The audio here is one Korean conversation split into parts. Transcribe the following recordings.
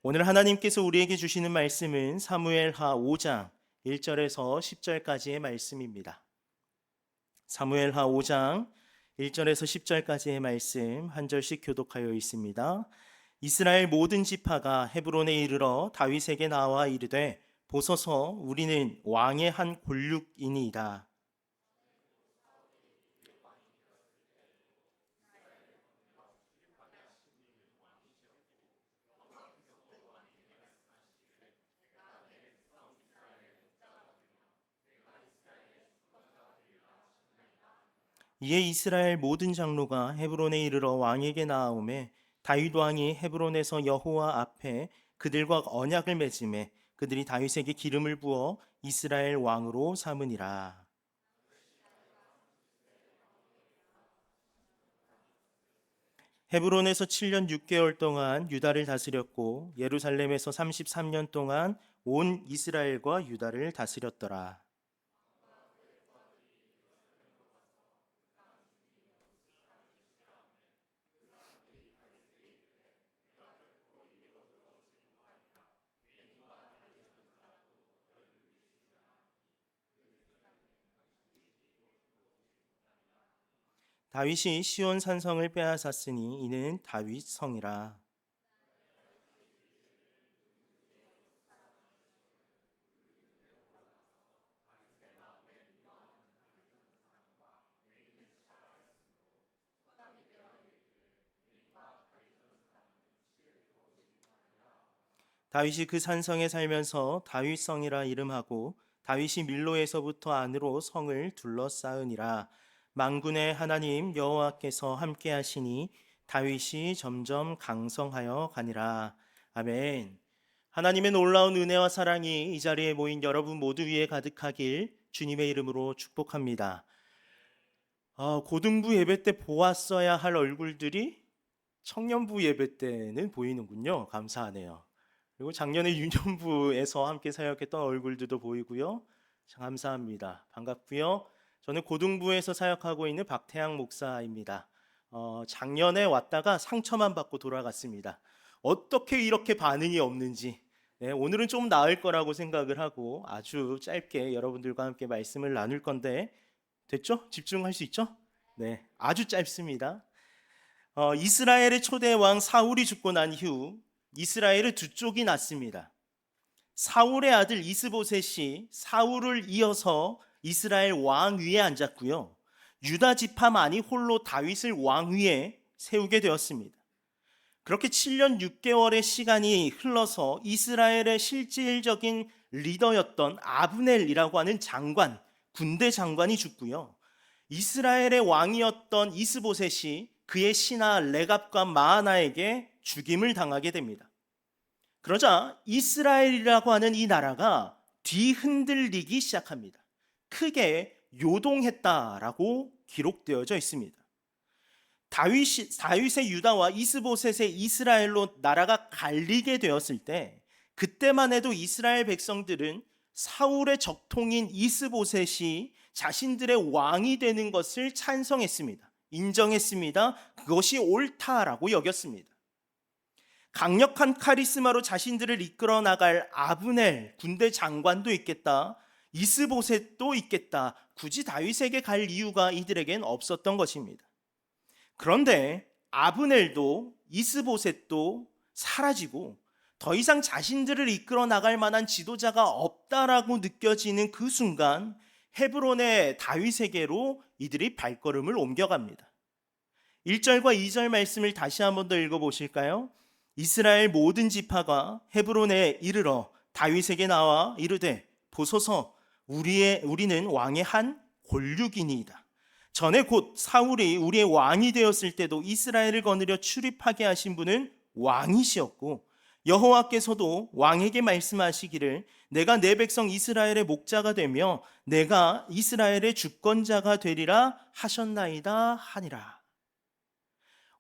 오늘 하나님께서 우리에게 주시는 말씀은 사무엘하 5장 1절에서 10절까지의 말씀입니다. 사무엘하 5장 1절에서 10절까지의 말씀 한 절씩 교독하여 있습니다. 이스라엘 모든 지파가 헤브론에 이르러 다윗에게 나와 이르되 보소서 우리는 왕의 한 골육이니이다. 이에 이스라엘 모든 장로가 헤브론에 이르러 왕에게 나아오매 다윗 왕이 헤브론에서 여호와 앞에 그들과 언약을 맺음에 그들이 다윗에게 기름을 부어 이스라엘 왕으로 삼으니라. 헤브론에서 7년 6개월 동안 유다를 다스렸고 예루살렘에서 33년 동안 온 이스라엘과 유다를 다스렸더라. 다윗이 시온 산성을 빼앗았으니 이는 다윗 성이라. 다윗이 그 산성에 살면서 다윗성이라 이름하고 다윗이 밀로에서부터 안으로 성을 둘러싸으니라. 만군의 하나님 여호와께서 함께 하시니 다윗이 점점 강성하여 가니라. 아멘. 하나님의 놀라운 은혜와 사랑이 이 자리에 모인 여러분 모두 위에 가득하길 주님의 이름으로 축복합니다. 고등부 예배 때 보았어야 할 얼굴들이 청년부 예배 때는 보이는군요. 감사하네요. 그리고 작년에 유년부에서 함께 사역했던 얼굴들도 보이고요. 참 감사합니다. 반갑고요. 저는 고등부에서 사역하고 있는 박태양 목사입니다. 작년에 왔다가 상처만 받고 돌아갔습니다. 어떻게 이렇게 반응이 없는지, 오늘은 좀 나을 거라고 생각을 하고 아주 짧게 여러분들과 함께 말씀을 나눌 건데 됐죠? 집중할 수 있죠? 네, 아주 짧습니다. 이스라엘의 초대 왕 사울이 죽고 난 이후 이스라엘의 두 쪽이 났습니다. 사울의 아들 이스보셋이 사울을 이어서 이스라엘 왕 위에 앉았고요. 유다 지파만이 홀로 다윗을 왕 위에 세우게 되었습니다. 그렇게 7년 6개월의 시간이 흘러서 이스라엘의 실질적인 리더였던 아브넬이라고 하는 장관, 군대 장관이 죽고요. 이스라엘의 왕이었던 이스보셋이 그의 신하 레갑과 마하나에게 죽임을 당하게 됩니다. 그러자 이스라엘이라고 하는 이 나라가 뒤흔들리기 시작합니다. 크게 요동했다라고 기록되어져 있습니다. 다윗의 유다와 이스보셋의 이스라엘로 나라가 갈리게 되었을 때 그때만 해도 이스라엘 백성들은 사울의 적통인 이스보셋이 자신들의 왕이 되는 것을 찬성했습니다. 인정했습니다. 그것이 옳다라고 여겼습니다. 강력한 카리스마로 자신들을 이끌어 나갈 아브넬 군대 장관도 있겠다. 이스보셋도 있겠다. 굳이 다윗에게 갈 이유가 이들에겐 없었던 것입니다. 그런데 아브넬도 이스보셋도 사라지고 더 이상 자신들을 이끌어 나갈 만한 지도자가 없다라고 느껴지는 그 순간 헤브론의 다윗에게로 이들이 발걸음을 옮겨갑니다. 1절과 2절 말씀을 다시 한번 더 읽어보실까요? 이스라엘 모든 지파가 헤브론에 이르러 다윗에게 나와 이르되 보소서 우리는 왕의 한 골육이니이다. 전에 곧 사울이 우리의 왕이 되었을 때도 이스라엘을 거느려 출입하게 하신 분은 왕이시었고 여호와께서도 왕에게 말씀하시기를 내가 내 백성 이스라엘의 목자가 되며 내가 이스라엘의 주권자가 되리라 하셨나이다 하니라.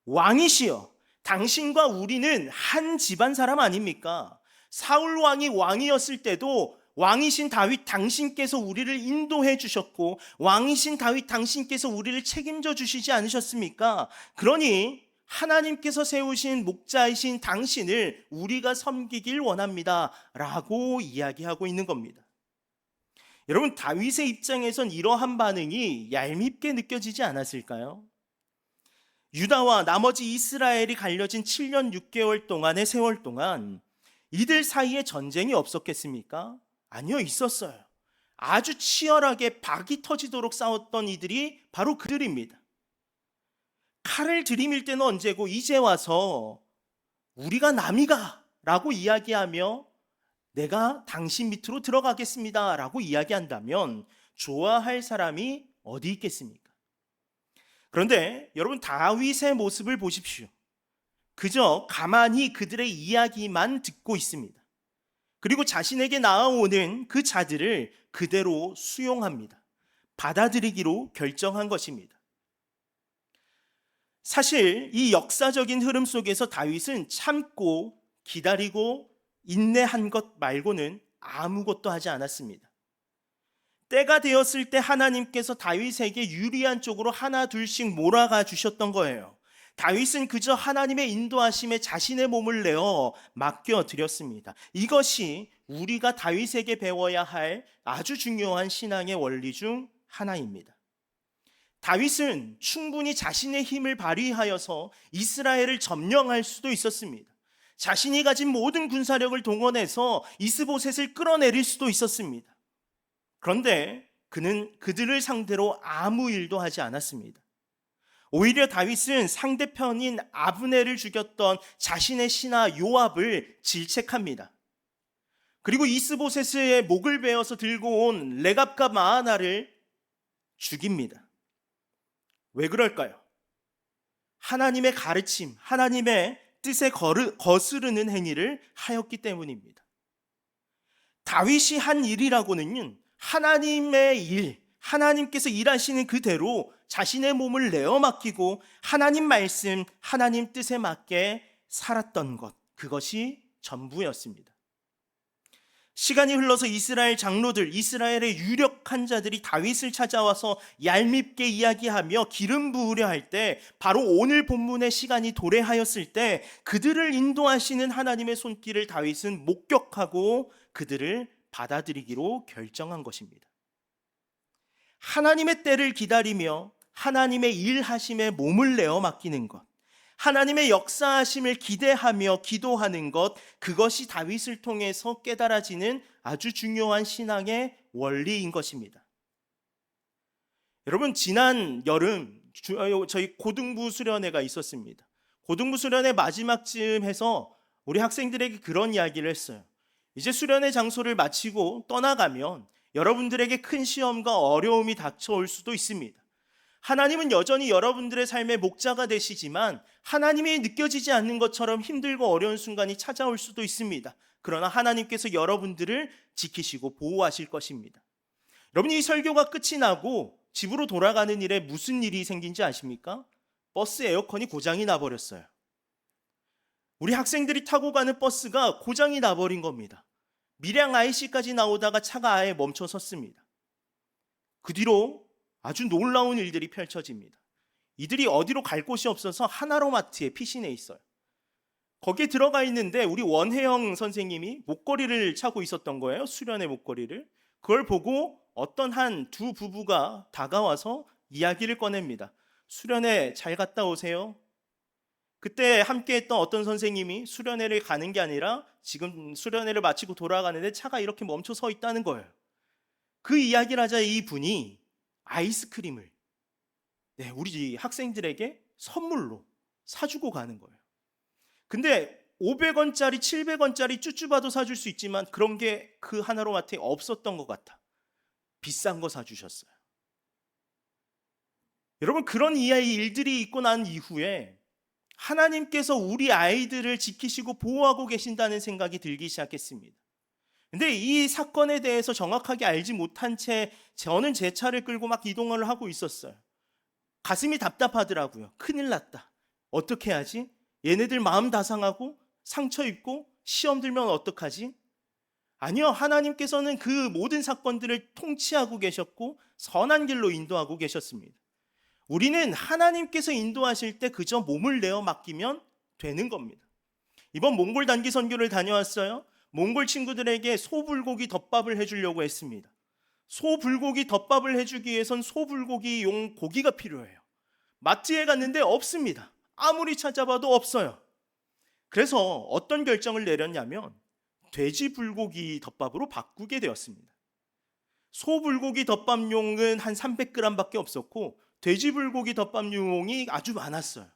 왕이시여, 당신과 우리는 한 집안 사람 아닙니까? 사울 왕이 왕이었을 때도 왕이신 다윗 당신께서 우리를 인도해 주셨고 왕이신 다윗 당신께서 우리를 책임져 주시지 않으셨습니까? 그러니 하나님께서 세우신 목자이신 당신을 우리가 섬기길 원합니다 라고 이야기하고 있는 겁니다. 여러분, 다윗의 입장에선 이러한 반응이 얄밉게 느껴지지 않았을까요? 유다와 나머지 이스라엘이 갈려진 7년 6개월 동안의 세월 동안 이들 사이에 전쟁이 없었겠습니까? 아니요, 있었어요. 아주 치열하게 박이 터지도록 싸웠던 이들이 바로 그들입니다. 칼을 들이밀 때는 언제고 이제 와서 우리가 남이가 라고 이야기하며 내가 당신 밑으로 들어가겠습니다 라고 이야기한다면 좋아할 사람이 어디 있겠습니까? 그런데 여러분, 다윗의 모습을 보십시오. 그저 가만히 그들의 이야기만 듣고 있습니다. 그리고 자신에게 나아오는 그 자들을 그대로 수용합니다. 받아들이기로 결정한 것입니다. 사실 이 역사적인 흐름 속에서 다윗은 참고 기다리고 인내한 것 말고는 아무것도 하지 않았습니다. 때가 되었을 때 하나님께서 다윗에게 유리한 쪽으로 하나 둘씩 몰아가 주셨던 거예요. 다윗은 그저 하나님의 인도하심에 자신의 몸을 내어 맡겨드렸습니다. 이것이 우리가 다윗에게 배워야 할 아주 중요한 신앙의 원리 중 하나입니다. 다윗은 충분히 자신의 힘을 발휘하여서 이스라엘을 점령할 수도 있었습니다. 자신이 가진 모든 군사력을 동원해서 이스보셋을 끌어내릴 수도 있었습니다. 그런데 그는 그들을 상대로 아무 일도 하지 않았습니다. 오히려 다윗은 상대편인 아브넬을 죽였던 자신의 신하 요압을 질책합니다. 그리고 이스보셋의 목을 베어서 들고 온 레갑과 마아나를 죽입니다. 왜 그럴까요? 하나님의 가르침, 하나님의 뜻에 거스르는 행위를 하였기 때문입니다. 다윗이 한 일이라고는 하나님의 일, 하나님께서 일하시는 그대로 자신의 몸을 내어 맡기고 하나님 말씀, 하나님 뜻에 맞게 살았던 것, 그것이 전부였습니다. 시간이 흘러서 이스라엘 장로들, 이스라엘의 유력한 자들이 다윗을 찾아와서 얄밉게 이야기하며 기름 부으려 할 때, 바로 오늘 본문의 시간이 도래하였을 때 그들을 인도하시는 하나님의 손길을 다윗은 목격하고 그들을 받아들이기로 결정한 것입니다. 하나님의 때를 기다리며 하나님의 일하심에 몸을 내어 맡기는 것, 하나님의 역사하심을 기대하며 기도하는 것, 그것이 다윗을 통해서 깨달아지는 아주 중요한 신앙의 원리인 것입니다. 여러분, 지난 여름 저희 고등부 수련회가 있었습니다. 고등부 수련회 마지막쯤 해서 우리 학생들에게 그런 이야기를 했어요. 이제 수련회 장소를 마치고 떠나가면 여러분들에게 큰 시험과 어려움이 닥쳐올 수도 있습니다. 하나님은 여전히 여러분들의 삶의 목자가 되시지만 하나님이 느껴지지 않는 것처럼 힘들고 어려운 순간이 찾아올 수도 있습니다. 그러나 하나님께서 여러분들을 지키시고 보호하실 것입니다. 여러분, 이 설교가 끝이 나고 집으로 돌아가는 일에 무슨 일이 생긴지 아십니까? 버스 에어컨이 고장이 나버렸어요. 우리 학생들이 타고 가는 버스가 고장이 나버린 겁니다. 밀양 IC까지 나오다가 차가 아예 멈춰 섰습니다. 그 뒤로 아주 놀라운 일들이 펼쳐집니다. 이들이 어디로 갈 곳이 없어서 하나로마트에 피신해 있어요. 거기에 들어가 있는데 우리 원혜영 선생님이 목걸이를 차고 있었던 거예요. 수련의 목걸이를. 그걸 보고 어떤 한 두 부부가 다가와서 이야기를 꺼냅니다. 수련회 잘 갔다 오세요. 그때 함께했던 어떤 선생님이 수련회를 가는 게 아니라 지금 수련회를 마치고 돌아가는데 차가 이렇게 멈춰 서 있다는 거예요. 그 이야기를 하자 이분이 아이스크림을 우리 학생들에게 선물로 사주고 가는 거예요. 근데 500원짜리, 700원짜리 쭈쭈바도 사줄 수 있지만 그런 게 그 하나로마트에 없었던 것 같아. 비싼 거 사주셨어요. 여러분, 그런 이하의 일들이 있고 난 이후에 하나님께서 우리 아이들을 지키시고 보호하고 계신다는 생각이 들기 시작했습니다. 근데 이 사건에 대해서 정확하게 알지 못한 채 저는 제 차를 끌고 막 이동을 하고 있었어요. 가슴이 답답하더라고요. 큰일 났다. 어떻게 하지? 얘네들 마음 다 상하고 상처 입고 시험 들면 어떡하지? 아니요, 하나님께서는 그 모든 사건들을 통치하고 계셨고 선한 길로 인도하고 계셨습니다. 우리는 하나님께서 인도하실 때 그저 몸을 내어 맡기면 되는 겁니다. 이번 몽골 단기 선교를 다녀왔어요. 몽골 친구들에게 소불고기 덮밥을 해주려고 했습니다. 소불고기 덮밥을 해주기 위해선 소불고기용 고기가 필요해요. 마트에 갔는데 없습니다. 아무리 찾아봐도 없어요. 그래서 어떤 결정을 내렸냐면 돼지 불고기 덮밥으로 바꾸게 되었습니다. 소불고기 덮밥용은 한 300g밖에 없었고 돼지 불고기 덮밥용이 아주 많았어요.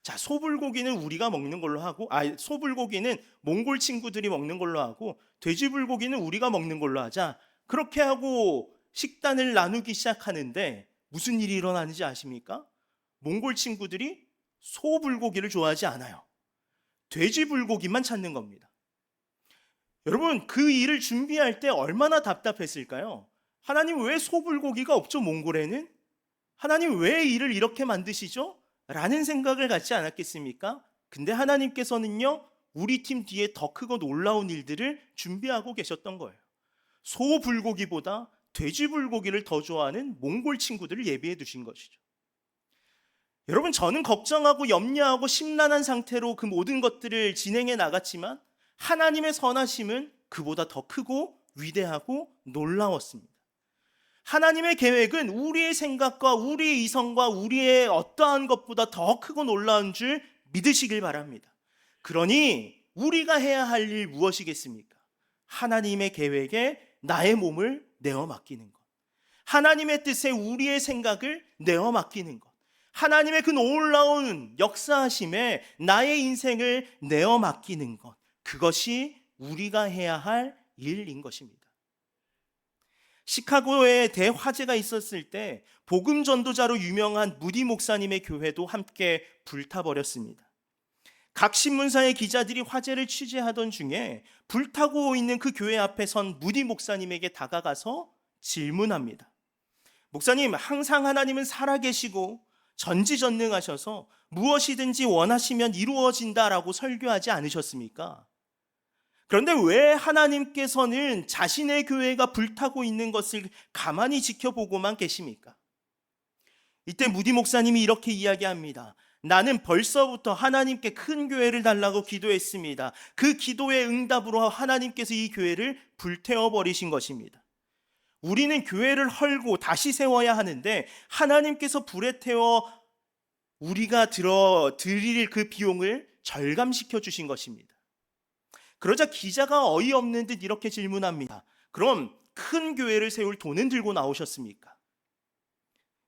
자, 소불고기는 우리가 먹는 걸로 하고, 소불고기는 몽골 친구들이 먹는 걸로 하고, 돼지 불고기는 우리가 먹는 걸로 하자. 그렇게 하고 식단을 나누기 시작하는데 무슨 일이 일어나는지 아십니까? 몽골 친구들이 소불고기를 좋아하지 않아요. 돼지 불고기만 찾는 겁니다. 여러분, 그 일을 준비할 때 얼마나 답답했을까요? 하나님, 왜 소불고기가 없죠, 몽골에는? 하나님, 왜 일을 이렇게 만드시죠? 라는 생각을 갖지 않았겠습니까? 근데 하나님께서는요, 우리 팀 뒤에 더 크고 놀라운 일들을 준비하고 계셨던 거예요. 소불고기보다 돼지불고기를 더 좋아하는 몽골 친구들을 예비해 두신 것이죠. 여러분, 저는 걱정하고 염려하고 심란한 상태로 그 모든 것들을 진행해 나갔지만 하나님의 선하심은 그보다 더 크고 위대하고 놀라웠습니다. 하나님의 계획은 우리의 생각과 우리의 이성과 우리의 어떠한 것보다 더 크고 놀라운 줄 믿으시길 바랍니다. 그러니 우리가 해야 할 일 무엇이겠습니까? 하나님의 계획에 나의 몸을 내어 맡기는 것, 하나님의 뜻에 우리의 생각을 내어 맡기는 것, 하나님의 그 놀라운 역사하심에 나의 인생을 내어 맡기는 것, 그것이 우리가 해야 할 일인 것입니다. 시카고에 대화재가 있었을 때 복음 전도자로 유명한 무디 목사님의 교회도 함께 불타버렸습니다. 각 신문사의 기자들이 화재를 취재하던 중에 불타고 있는 그 교회 앞에 선 무디 목사님에게 다가가서 질문합니다. 목사님, 항상 하나님은 살아계시고 전지전능하셔서 무엇이든지 원하시면 이루어진다라고 설교하지 않으셨습니까? 그런데 왜 하나님께서는 자신의 교회가 불타고 있는 것을 가만히 지켜보고만 계십니까? 이때 무디 목사님이 이렇게 이야기합니다. 나는 벌써부터 하나님께 큰 교회를 달라고 기도했습니다. 그 기도의 응답으로 하나님께서 이 교회를 불태워버리신 것입니다. 우리는 교회를 헐고 다시 세워야 하는데 하나님께서 불에 태워 우리가 드릴 그 비용을 절감시켜 주신 것입니다. 그러자 기자가 어이없는 듯 이렇게 질문합니다. 그럼 큰 교회를 세울 돈은 들고 나오셨습니까?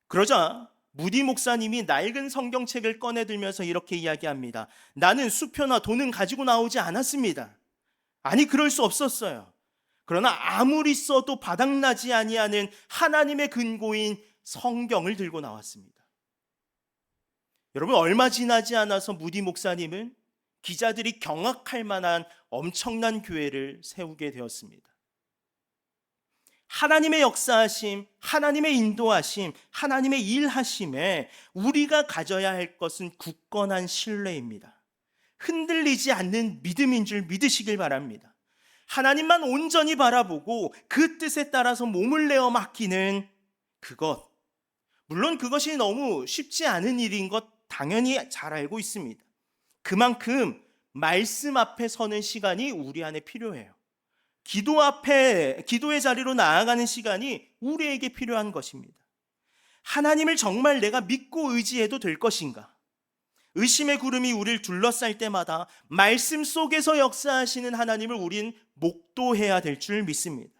그러자 무디 목사님이 낡은 성경책을 꺼내들면서 이렇게 이야기합니다. 나는 수표나 돈은 가지고 나오지 않았습니다. 아니, 그럴 수 없었어요. 그러나 아무리 써도 바닥나지 아니하는 하나님의 근고인 성경을 들고 나왔습니다. 여러분, 얼마 지나지 않아서 무디 목사님은 기자들이 경악할 만한 엄청난 교회를 세우게 되었습니다. 하나님의 역사하심, 하나님의 인도하심, 하나님의 일하심에 우리가 가져야 할 것은 굳건한 신뢰입니다. 흔들리지 않는 믿음인 줄 믿으시길 바랍니다. 하나님만 온전히 바라보고 그 뜻에 따라서 몸을 내어 맡기는 그것, 물론 그것이 너무 쉽지 않은 일인 것 당연히 잘 알고 있습니다. 그만큼 말씀 앞에 서는 시간이 우리 안에 필요해요. 기도의 자리로 나아가는 시간이 우리에게 필요한 것입니다. 하나님을 정말 내가 믿고 의지해도 될 것인가? 의심의 구름이 우리를 둘러쌀 때마다 말씀 속에서 역사하시는 하나님을 우린 목도해야 될 줄 믿습니다.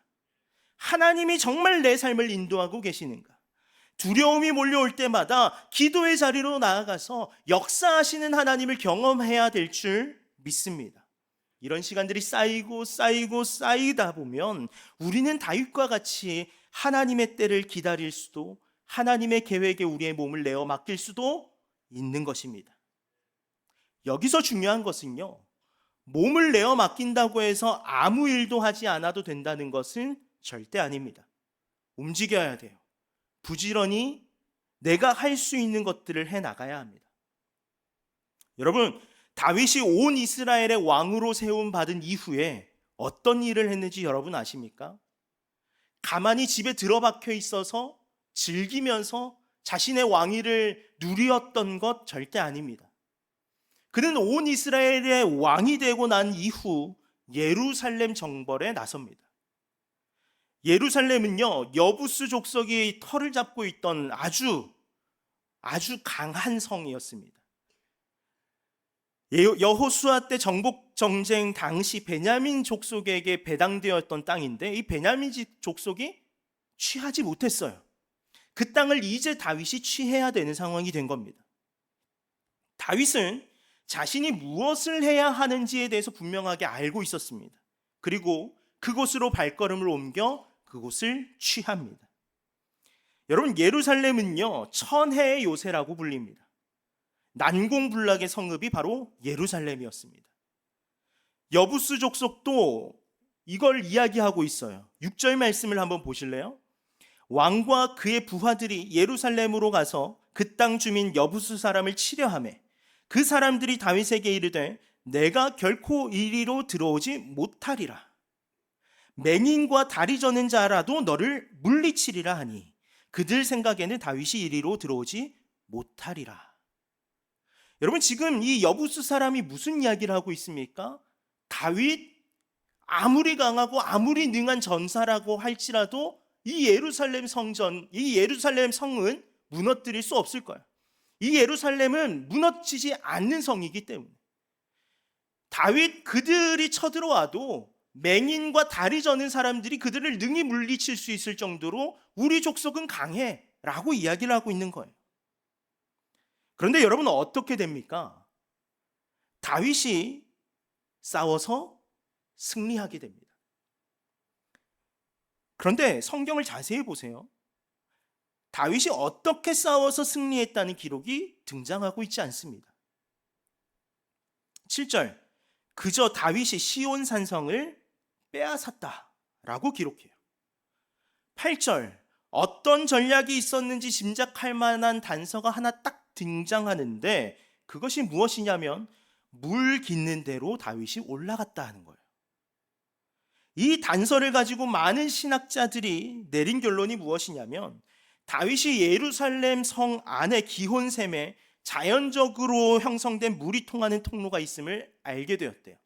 하나님이 정말 내 삶을 인도하고 계시는가? 두려움이 몰려올 때마다 기도의 자리로 나아가서 역사하시는 하나님을 경험해야 될 줄 믿습니다. 이런 시간들이 쌓이다 보면 우리는 다윗과 같이 하나님의 때를 기다릴 수도, 하나님의 계획에 우리의 몸을 내어 맡길 수도 있는 것입니다. 여기서 중요한 것은요, 몸을 내어 맡긴다고 해서 아무 일도 하지 않아도 된다는 것은 절대 아닙니다. 움직여야 돼요. 부지런히 내가 할 수 있는 것들을 해나가야 합니다. 여러분, 다윗이 온 이스라엘의 왕으로 세움받은 이후에 어떤 일을 했는지 여러분 아십니까? 가만히 집에 들어박혀 있어서 즐기면서 자신의 왕위를 누리었던 것 절대 아닙니다. 그는 온 이스라엘의 왕이 되고 난 이후 예루살렘 정벌에 나섭니다. 예루살렘은요, 여부스 족속이 터를 잡고 있던 아주 강한 성이었습니다. 여호수아 때 정복 정쟁 당시 베냐민 족속에게 배당되었던 땅인데 이 베냐민 족속이 취하지 못했어요. 그 땅을 이제 다윗이 취해야 되는 상황이 된 겁니다. 다윗은 자신이 무엇을 해야 하는지에 대해서 분명하게 알고 있었습니다. 그리고 그곳으로 발걸음을 옮겨 그곳을 취합니다. 여러분, 예루살렘은요, 천혜의 요새라고 불립니다. 난공불락의 성읍이 바로 예루살렘이었습니다. 여부스 족속도 이걸 이야기하고 있어요. 6절 말씀을 한번 보실래요? 왕과 그의 부하들이 예루살렘으로 가서 그 땅 주민 여부스 사람을 치려하매 그 사람들이 다윗에게 이르되 내가 결코 이리로 들어오지 못하리라. 맹인과 다리 저는 자라도 너를 물리치리라 하니 그들 생각에는 다윗이 이리로 들어오지 못하리라. 여러분, 지금 이 여부스 사람이 무슨 이야기를 하고 있습니까? 다윗 아무리 강하고 아무리 능한 전사라고 할지라도 이 예루살렘 성전, 이 예루살렘 성은 무너뜨릴 수 없을 거예요. 이 예루살렘은 무너지지 않는 성이기 때문에 다윗 그들이 쳐들어와도 맹인과 다리 저는 사람들이 그들을 능히 물리칠 수 있을 정도로 우리 족속은 강해 라고 이야기를 하고 있는 거예요. 그런데 여러분, 어떻게 됩니까? 다윗이 싸워서 승리하게 됩니다. 그런데 성경을 자세히 보세요. 다윗이 어떻게 싸워서 승리했다는 기록이 등장하고 있지 않습니다. 7절, 그저 다윗이 시온 산성을 빼앗았다라고 기록해요. 8절, 어떤 전략이 있었는지 짐작할 만한 단서가 하나 딱 등장하는데 그것이 무엇이냐면 물 깃는 대로 다윗이 올라갔다 하는 거예요. 이 단서를 가지고 많은 신학자들이 내린 결론이 무엇이냐면 다윗이 예루살렘 성 안에 기혼샘에 자연적으로 형성된 물이 통하는 통로가 있음을 알게 되었대요.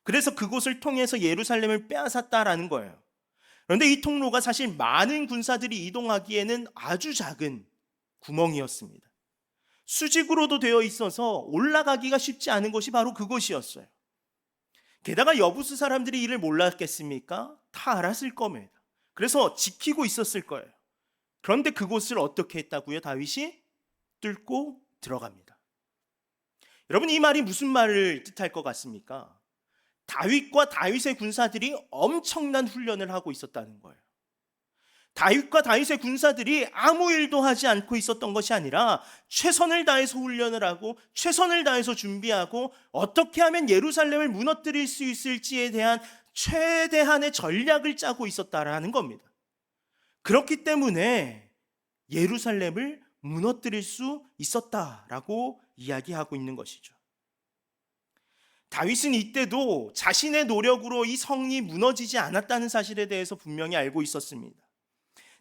그래서 그곳을 통해서 예루살렘을 빼앗았다라는 거예요. 그런데 이 통로가 사실 많은 군사들이 이동하기에는 아주 작은 구멍이었습니다. 수직으로도 되어 있어서 올라가기가 쉽지 않은 곳이 바로 그곳이었어요. 게다가 여부스 사람들이 이를 몰랐겠습니까? 다 알았을 겁니다. 그래서 지키고 있었을 거예요. 그런데 그곳을 어떻게 했다고요? 다윗이 뚫고 들어갑니다. 여러분, 이 말이 무슨 말을 뜻할 것 같습니까? 다윗과 다윗의 군사들이 엄청난 훈련을 하고 있었다는 거예요. 다윗과 다윗의 군사들이 아무 일도 하지 않고 있었던 것이 아니라 최선을 다해서 훈련을 하고 최선을 다해서 준비하고 어떻게 하면 예루살렘을 무너뜨릴 수 있을지에 대한 최대한의 전략을 짜고 있었다라는 겁니다. 그렇기 때문에 예루살렘을 무너뜨릴 수 있었다라고 이야기하고 있는 것이죠. 다윗은 이때도 자신의 노력으로 이 성이 무너지지 않았다는 사실에 대해서 분명히 알고 있었습니다.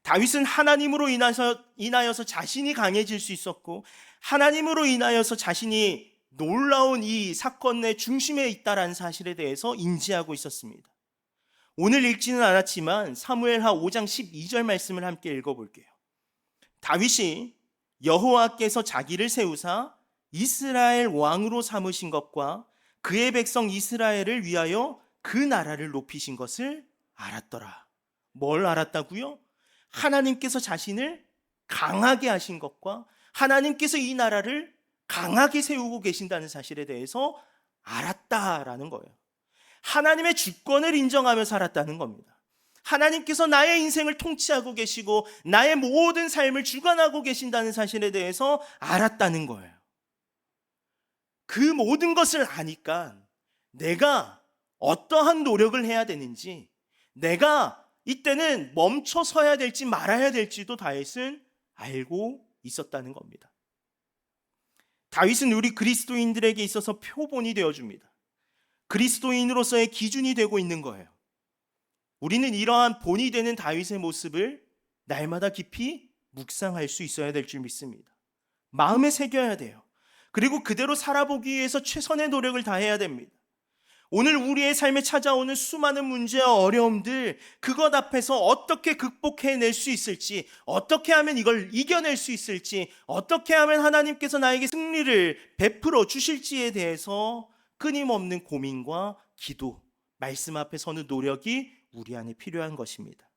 다윗은 하나님으로 인하여서 자신이 강해질 수 있었고 하나님으로 인하여서 자신이 놀라운 이 사건의 중심에 있다는 사실에 대해서 인지하고 있었습니다. 오늘 읽지는 않았지만 사무엘하 5장 12절 말씀을 함께 읽어볼게요. 다윗이 여호와께서 자기를 세우사 이스라엘 왕으로 삼으신 것과 그의 백성 이스라엘을 위하여 그 나라를 높이신 것을 알았더라. 뭘 알았다고요? 하나님께서 자신을 강하게 하신 것과 하나님께서 이 나라를 강하게 세우고 계신다는 사실에 대해서 알았다라는 거예요. 하나님의 주권을 인정하며 살았다는 겁니다. 하나님께서 나의 인생을 통치하고 계시고 나의 모든 삶을 주관하고 계신다는 사실에 대해서 알았다는 거예요. 그 모든 것을 아니까 내가 어떠한 노력을 해야 되는지, 내가 이때는 멈춰 서야 될지 말아야 될지도 다윗은 알고 있었다는 겁니다. 다윗은 우리 그리스도인들에게 있어서 표본이 되어줍니다. 그리스도인으로서의 기준이 되고 있는 거예요. 우리는 이러한 본이 되는 다윗의 모습을 날마다 깊이 묵상할 수 있어야 될 줄 믿습니다. 마음에 새겨야 돼요. 그리고 그대로 살아보기 위해서 최선의 노력을 다해야 됩니다. 오늘 우리의 삶에 찾아오는 수많은 문제와 어려움들, 그것 앞에서 어떻게 극복해낼 수 있을지, 어떻게 하면 이걸 이겨낼 수 있을지, 어떻게 하면 하나님께서 나에게 승리를 베풀어 주실지에 대해서 끊임없는 고민과 기도, 말씀 앞에 서는 노력이 우리 안에 필요한 것입니다.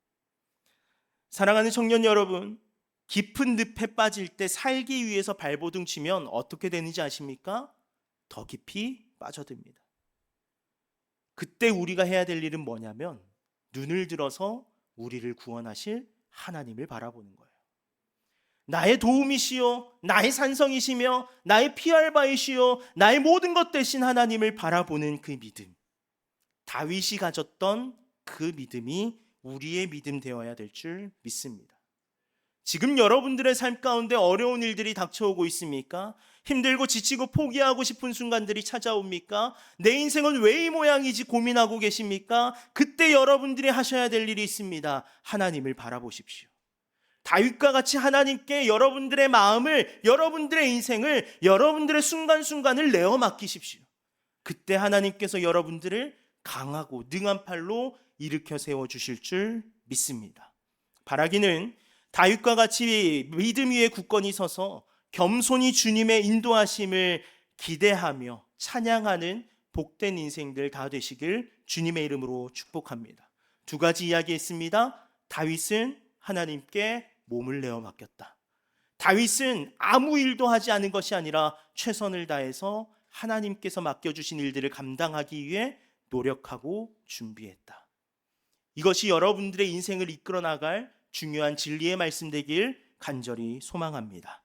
사랑하는 청년 여러분, 깊은 늪에 빠질 때 살기 위해서 발버둥 치면 어떻게 되는지 아십니까? 더 깊이 빠져듭니다. 그때 우리가 해야 될 일은 뭐냐면 눈을 들어서 우리를 구원하실 하나님을 바라보는 거예요. 나의 도움이시요, 나의 산성이시며 나의 피할 바이시요, 나의 모든 것 대신 하나님을 바라보는 그 믿음, 다윗이 가졌던 그 믿음이 우리의 믿음 되어야 될 줄 믿습니다. 지금 여러분들의 삶 가운데 어려운 일들이 닥쳐오고 있습니까? 힘들고 지치고 포기하고 싶은 순간들이 찾아옵니까? 내 인생은 왜 이 모양이지 고민하고 계십니까? 그때 여러분들이 하셔야 될 일이 있습니다. 하나님을 바라보십시오. 다윗과 같이 하나님께 여러분들의 마음을, 여러분들의 인생을, 여러분들의 순간순간을 내어 맡기십시오. 그때 하나님께서 여러분들을 강하고 능한 팔로 일으켜 세워주실 줄 믿습니다. 바라기는 다윗과 같이 믿음 위에 굳건히 서서 겸손히 주님의 인도하심을 기대하며 찬양하는 복된 인생들 다 되시길 주님의 이름으로 축복합니다. 두 가지 이야기했습니다. 다윗은 하나님께 몸을 내어 맡겼다. 다윗은 아무 일도 하지 않은 것이 아니라 최선을 다해서 하나님께서 맡겨주신 일들을 감당하기 위해 노력하고 준비했다. 이것이 여러분들의 인생을 이끌어 나갈 중요한 진리의 말씀 되길 간절히 소망합니다.